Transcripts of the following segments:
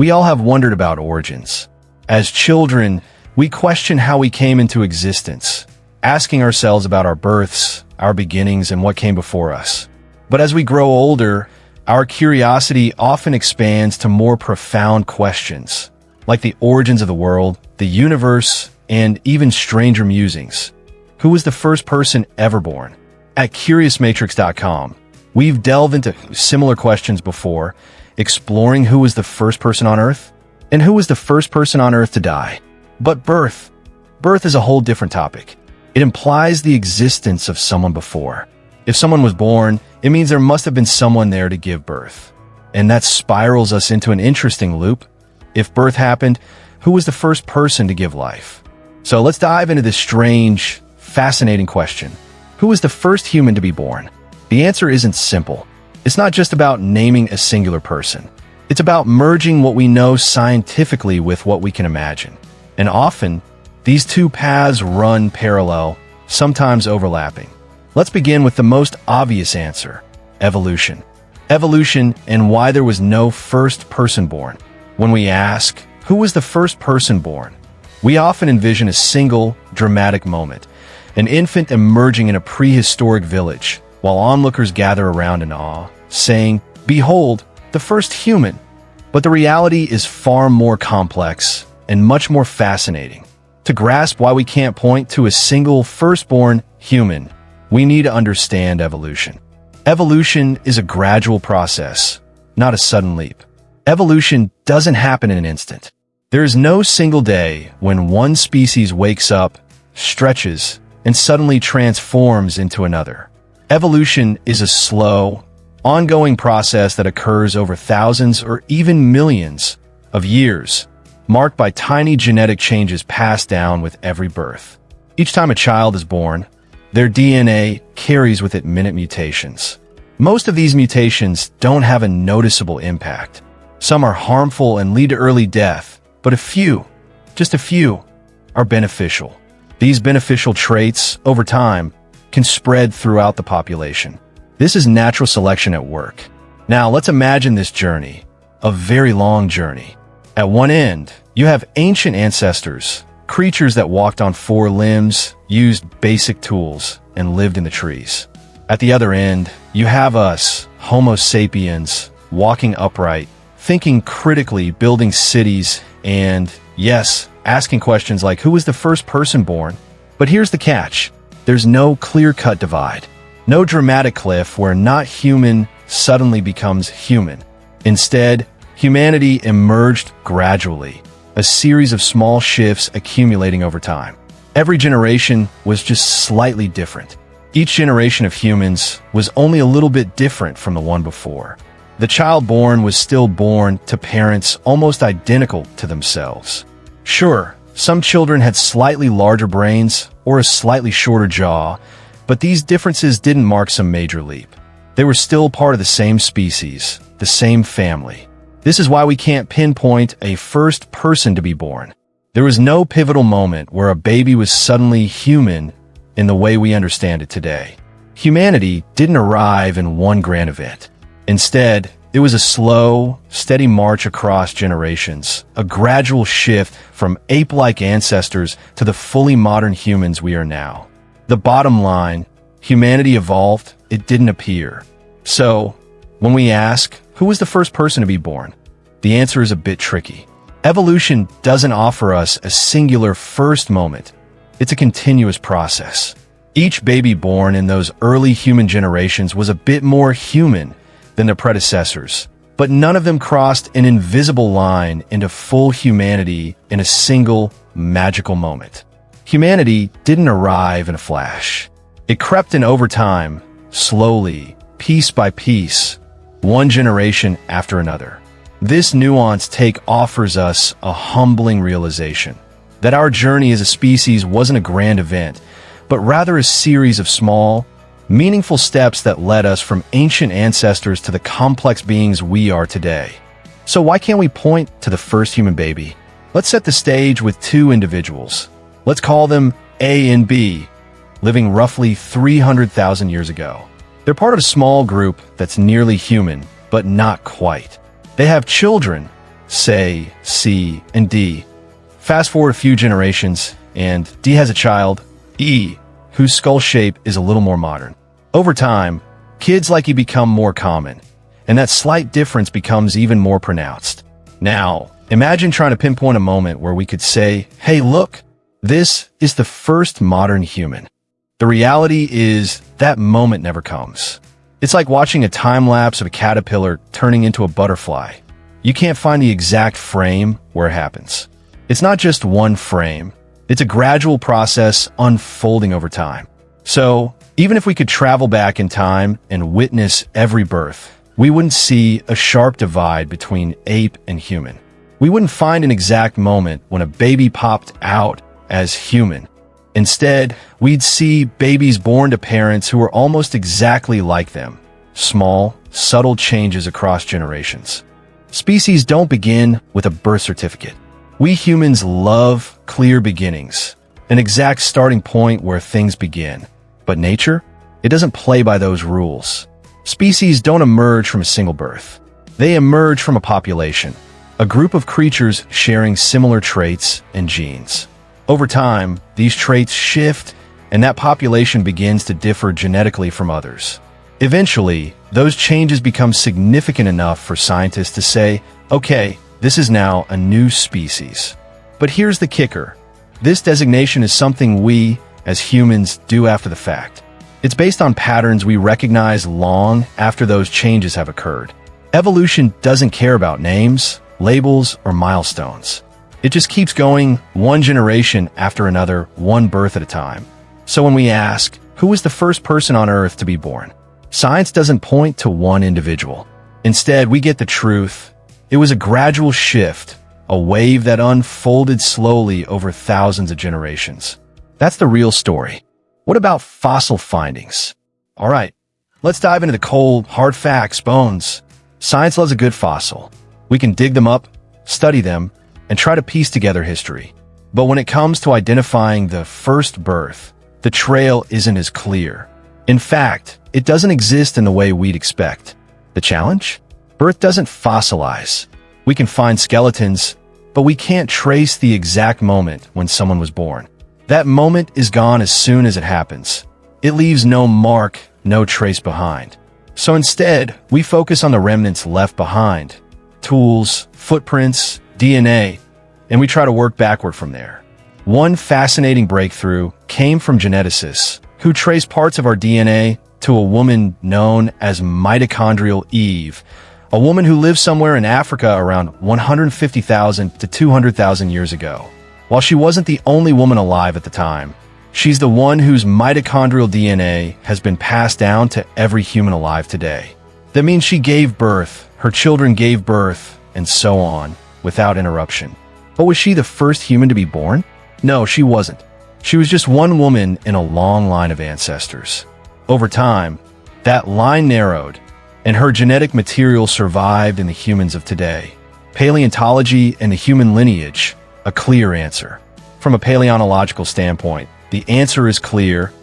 We all have wondered about origins. As children, we question how we came into existence, asking ourselves about our births, our beginnings, and what came before us. But as we grow older, our curiosity often expands to more profound questions, like the origins of the world, the universe, and even stranger musings. Who was the first person ever born? At CuriousMatrix.com, we've delved into similar questions before, exploring who was the first person on Earth and who was the first person on Earth to die. But birth is a whole different topic. It implies the existence of someone before. If someone was born, it means there must have been someone there to give birth. And that spirals us into an interesting loop. If birth happened, who was the first person to give life? So let's dive into this strange, fascinating question. Who was the first human to be born? The answer isn't simple. It's not just about naming a singular person. It's about merging what we know scientifically with what we can imagine. And often, these two paths run parallel, sometimes overlapping. Let's begin with the most obvious answer: evolution. Evolution and why there was no first person born. When we ask, who was the first person born? We often envision a single, dramatic moment, an infant emerging in a prehistoric village, while onlookers gather around in awe, saying, "Behold, the first human." But the reality is far more complex and much more fascinating. To grasp why we can't point to a single firstborn human, we need to understand evolution. Evolution is a gradual process, not a sudden leap. Evolution doesn't happen in an instant. There is no single day when one species wakes up, stretches, and suddenly transforms into another. Evolution is a slow, ongoing process that occurs over thousands or even millions of years, marked by tiny genetic changes passed down with every birth. Each time a child is born, their DNA carries with it minute mutations. Most of these mutations don't have a noticeable impact. Some are harmful and lead to early death, but a few, just a few, are beneficial. These beneficial traits, over time, can spread throughout the population. This is natural selection at work. Now, let's imagine this journey, a very long journey. At one end, you have ancient ancestors, creatures that walked on four limbs, used basic tools, and lived in the trees. At the other end, you have us, Homo sapiens, walking upright, thinking critically, building cities, and, yes, asking questions like, who was the first person born? But here's the catch. There's no clear-cut divide. No dramatic cliff where not human suddenly becomes human. Instead, humanity emerged gradually, a series of small shifts accumulating over time. Every generation was just slightly different. Each generation of humans was only a little bit different from the one before. The child born was still born to parents almost identical to themselves. Sure, some children had slightly larger brains or a slightly shorter jaw, but these differences didn't mark some major leap. They were still part of the same species, the same family. This is why we can't pinpoint a first person to be born. There was no pivotal moment where a baby was suddenly human in the way we understand it today. Humanity didn't arrive in one grand event. Instead, it was a slow, steady march across generations, a gradual shift from ape-like ancestors to the fully modern humans we are now. The bottom line, humanity evolved, it didn't appear. So, when we ask, who was the first person to be born? The answer is a bit tricky. Evolution doesn't offer us a singular first moment. It's a continuous process. Each baby born in those early human generations was a bit more human than their predecessors, but none of them crossed an invisible line into full humanity in a single magical moment. Humanity didn't arrive in a flash. It crept in over time, slowly, piece by piece, one generation after another. This nuanced take offers us a humbling realization that our journey as a species wasn't a grand event, but rather a series of small, meaningful steps that led us from ancient ancestors to the complex beings we are today. So why can't we point to the first human baby? Let's set the stage with two individuals. Let's call them A and B, living roughly 300,000 years ago. They're part of a small group that's nearly human, but not quite. They have children, say, C, and D. Fast forward a few generations, and D has a child, E, whose skull shape is a little more modern. Over time, kids like E become more common, and that slight difference becomes even more pronounced. Now, imagine trying to pinpoint a moment where we could say, hey, look, this is the first modern human. The reality is that moment never comes. It's like watching a time lapse of a caterpillar turning into a butterfly. You can't find the exact frame where it happens. It's not just one frame. It's a gradual process unfolding over time. So, even if we could travel back in time and witness every birth, we wouldn't see a sharp divide between ape and human. We wouldn't find an exact moment when a baby popped out as human. Instead, we'd see babies born to parents who were almost exactly like them. Small, subtle changes across generations. Species don't begin with a birth certificate. We humans love clear beginnings, an exact starting point where things begin. But nature? It doesn't play by those rules. Species don't emerge from a single birth. They emerge from a population, a group of creatures sharing similar traits and genes. Over time, these traits shift, and that population begins to differ genetically from others. Eventually, those changes become significant enough for scientists to say, okay, this is now a new species. But here's the kicker. This designation is something we, as humans, do after the fact. It's based on patterns we recognize long after those changes have occurred. Evolution doesn't care about names, labels, or milestones. It just keeps going one generation after another, one birth at a time. So when we ask, who was the first person on Earth to be born? Science doesn't point to one individual. Instead, we get the truth. It was a gradual shift, a wave that unfolded slowly over thousands of generations. That's the real story. What about fossil findings? All right, let's dive into the cold, hard facts, bones. Science loves a good fossil. We can dig them up, study them, and try to piece together history. But when it comes to identifying the first birth, the trail isn't as clear. In fact, it doesn't exist in the way we'd expect. The challenge? Birth doesn't fossilize. We can find skeletons, but we can't trace the exact moment when someone was born. That moment is gone as soon as it happens. It leaves no mark, no trace behind. So instead, we focus on the remnants left behind. Tools, footprints, DNA, and we try to work backward from there. One fascinating breakthrough came from geneticists who traced parts of our DNA to a woman known as mitochondrial Eve, a woman who lived somewhere in Africa around 150,000 to 200,000 years ago. While she wasn't the only woman alive at the time, she's the one whose mitochondrial DNA has been passed down to every human alive today. That means she gave birth, her children gave birth, and so on, without interruption. But was she the first human to be born? No, she wasn't. She was just one woman in a long line of ancestors. Over time, that line narrowed, and her genetic material survived in the humans of today. Paleontology and the human lineage, a clear answer. From a paleontological standpoint, the answer is clear.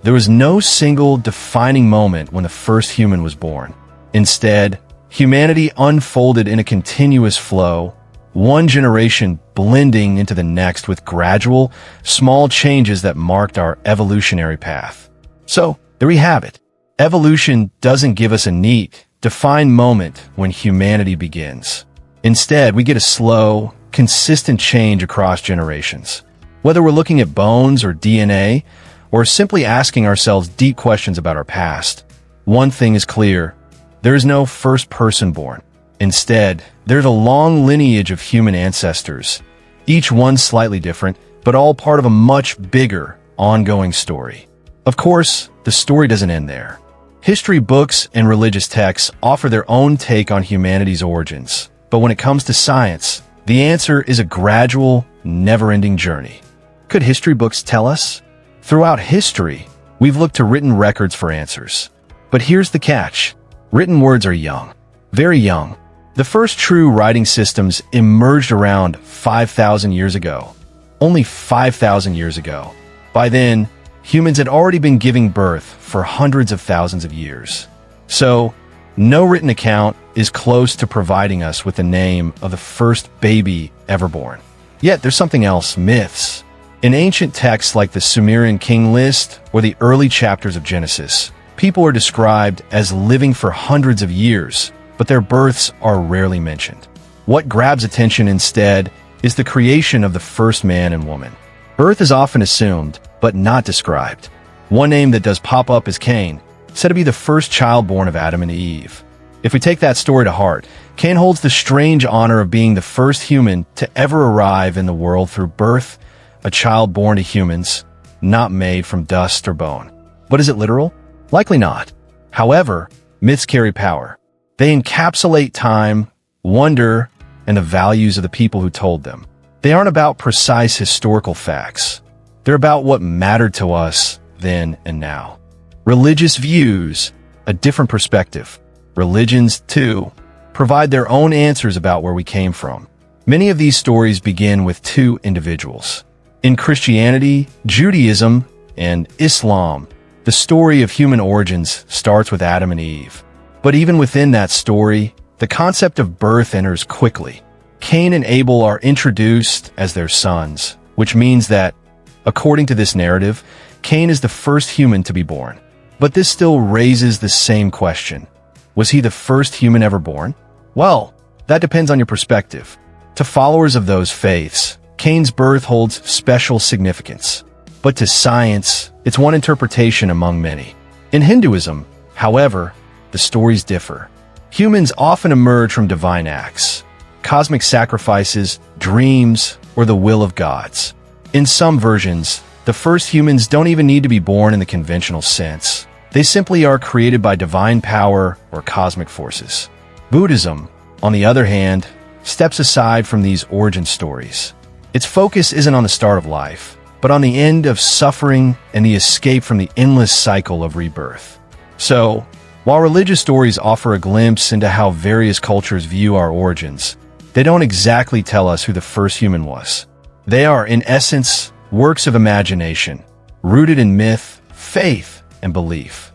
There was no single defining moment when the first human was born. Instead, humanity unfolded in a continuous flow, one generation blending into the next with gradual, small changes that marked our evolutionary path. So, there we have it. Evolution doesn't give us a neat, defined moment when humanity begins. Instead, we get a slow, consistent change across generations. Whether we're looking at bones or DNA, or simply asking ourselves deep questions about our past, one thing is clear. There is no first person born. Instead, there's a long lineage of human ancestors, each one slightly different, but all part of a much bigger, ongoing story. Of course, the story doesn't end there. History books and religious texts offer their own take on humanity's origins, but when it comes to science, the answer is a gradual, never-ending journey. Could history books tell us? Throughout history, we've looked to written records for answers. But here's the catch. Written words are young, very young. The first true writing systems emerged around 5,000 years ago. Only 5,000 years ago. By then, humans had already been giving birth for hundreds of thousands of years. So, no written account, is close to providing us with the name of the first baby ever born. Yet there's something else: myths. In ancient texts like the Sumerian king list or the early chapters of Genesis, people are described as living for hundreds of years, but their births are rarely mentioned. What grabs attention instead is the creation of the first man and woman. Birth is often assumed, but not described. One name that does pop up is Cain, said to be the first child born of Adam and Eve. If we take that story to heart, Cain holds the strange honor of being the first human to ever arrive in the world through birth, a child born to humans, not made from dust or bone. But is it literal? Likely not. However, myths carry power. They encapsulate time, wonder, and the values of the people who told them. They aren't about precise historical facts. They're about what mattered to us then and now. Religious views, a different perspective. Religions, too, provide their own answers about where we came from. Many of these stories begin with two individuals. In Christianity, Judaism, and Islam, the story of human origins starts with Adam and Eve. But even within that story, the concept of birth enters quickly. Cain and Abel are introduced as their sons, which means that, according to this narrative, Cain is the first human to be born. But this still raises the same question. Was he the first human ever born? Well, that depends on your perspective. To followers of those faiths, Cain's birth holds special significance. But to science, it's one interpretation among many. In Hinduism, however, the stories differ. Humans often emerge from divine acts, cosmic sacrifices, dreams, or the will of gods. In some versions, the first humans don't even need to be born in the conventional sense. They simply are created by divine power or cosmic forces. Buddhism, on the other hand, steps aside from these origin stories. Its focus isn't on the start of life, but on the end of suffering and the escape from the endless cycle of rebirth. So, while religious stories offer a glimpse into how various cultures view our origins, they don't exactly tell us who the first human was. They are, in essence, works of imagination, rooted in myth, faith, and belief.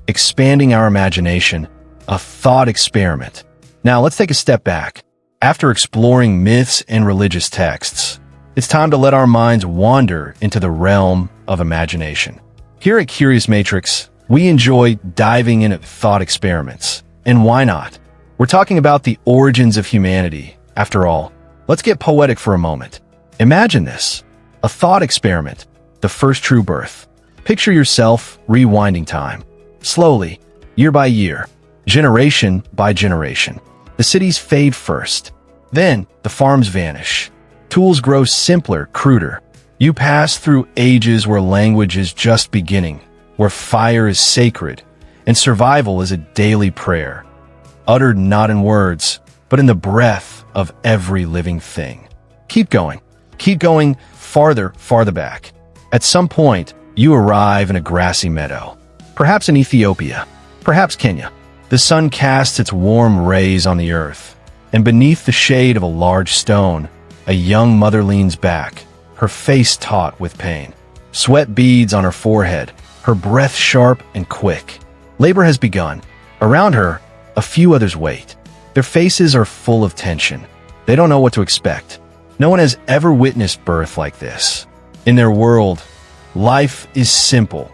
Expanding our imagination, a thought experiment. Now let's take a step back. After exploring myths and religious texts, it's time to let our minds wander into the realm of imagination. Here at Curious Matrix, we enjoy diving in at thought experiments. And why not? We're talking about the origins of humanity. After all, let's get poetic for a moment. Imagine this, a thought experiment, the first true birth. Picture yourself rewinding time, slowly, year by year, generation by generation. The cities fade first. Then the farms vanish. Tools grow simpler, cruder. You pass through ages where language is just beginning, where fire is sacred, and survival is a daily prayer, uttered not in words, but in the breath of every living thing. Keep going, farther back. At some point, you arrive in a grassy meadow, perhaps in Ethiopia, perhaps Kenya. The sun casts its warm rays on the earth, and beneath the shade of a large stone, a young mother leans back, her face taut with pain. Sweat beads on her forehead, her breath sharp and quick. Labor has begun. Around her, a few others wait. Their faces are full of tension. They don't know what to expect. No one has ever witnessed birth like this. In their world, life is simple.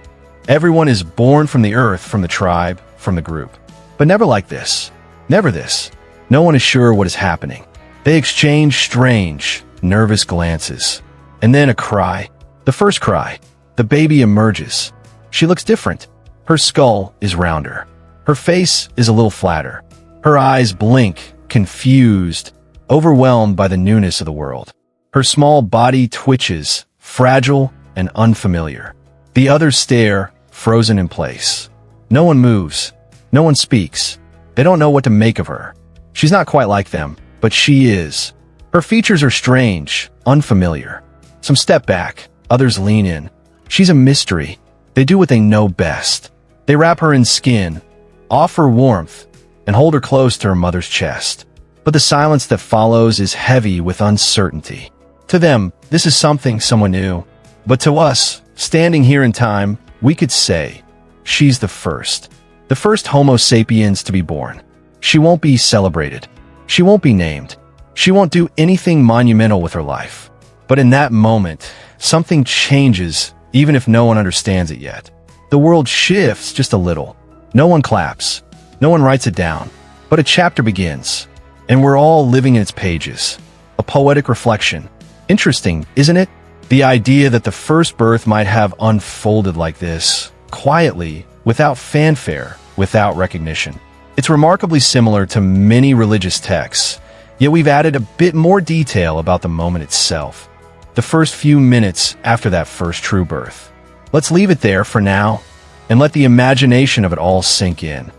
Everyone is born from the earth, from the tribe, from the group. But never like this. Never this. No one is sure what is happening. They exchange strange, nervous glances. And then a cry. The first cry. The baby emerges. She looks different. Her skull is rounder. Her face is a little flatter. Her eyes blink, confused, overwhelmed by the newness of the world. Her small body twitches, fragile and unfamiliar. The others stare, frozen in place. No one moves. No one speaks. They don't know what to make of her. She's not quite like them, but she is. Her features are strange, unfamiliar. Some step back, others lean in. She's a mystery. They do what they know best. They wrap her in skin, offer warmth, and hold her close to her mother's chest. But the silence that follows is heavy with uncertainty. To them, this is something someone knew. But to us, standing here in time, we could say, she's the first Homo sapiens to be born. She won't be celebrated. She won't be named. She won't do anything monumental with her life. But in that moment, something changes, even if no one understands it yet. The world shifts just a little. No one claps. No one writes it down. But a chapter begins, and we're all living in its pages. A poetic reflection. Interesting, isn't it? The idea that the first birth might have unfolded like this, quietly, without fanfare, without recognition. It's remarkably similar to many religious texts, yet we've added a bit more detail about the moment itself. The first few minutes after that first true birth. Let's leave it there for now, and let the imagination of it all sink in.